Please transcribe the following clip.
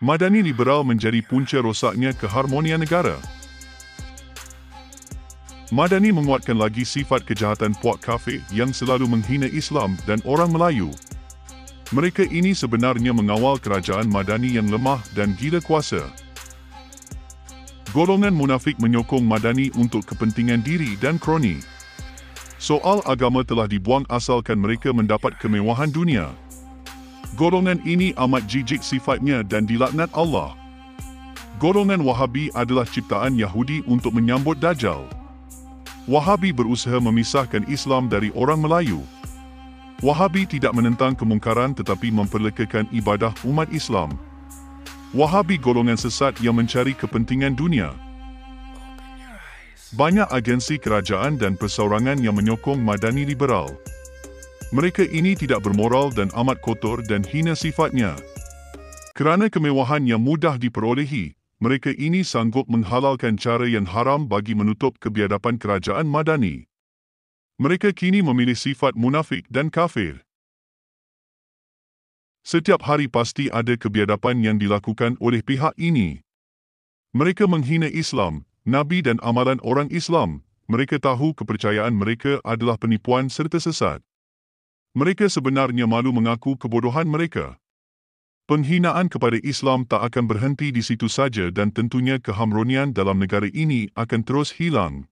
Madani liberal menjadi punca rosaknya keharmonian negara. Madani menguatkan lagi sifat kejahatan puak kafir yang selalu menghina Islam dan orang Melayu. Mereka ini sebenarnya mengawal kerajaan Madani yang lemah dan gila kuasa. Golongan munafik menyokong Madani untuk kepentingan diri dan kroni. Soal agama telah dibuang asalkan mereka mendapat kemewahan dunia. Golongan ini amat jijik sifatnya dan dilaknat Allah. Golongan Wahabi adalah ciptaan Yahudi untuk menyambut Dajjal. Wahabi berusaha memisahkan Islam dari orang Melayu. Wahabi tidak menentang kemungkaran tetapi memperlekakan ibadah umat Islam. Wahabi golongan sesat yang mencari kepentingan dunia. Banyak agensi kerajaan dan perseorangan yang menyokong Madani liberal. Mereka ini tidak bermoral dan amat kotor dan hina sifatnya. Kerana kemewahan yang mudah diperolehi, mereka ini sanggup menghalalkan cara yang haram bagi menutup kebiadaban kerajaan Madani. Mereka kini memilih sifat munafik dan kafir. Setiap hari pasti ada kebiadaban yang dilakukan oleh pihak ini. Mereka menghina Islam, Nabi dan amalan orang Islam. Mereka tahu kepercayaan mereka adalah penipuan serta sesat. Mereka sebenarnya malu mengaku kebodohan mereka. Penghinaan kepada Islam tak akan berhenti di situ saja dan tentunya keharmonian dalam negara ini akan terus hilang.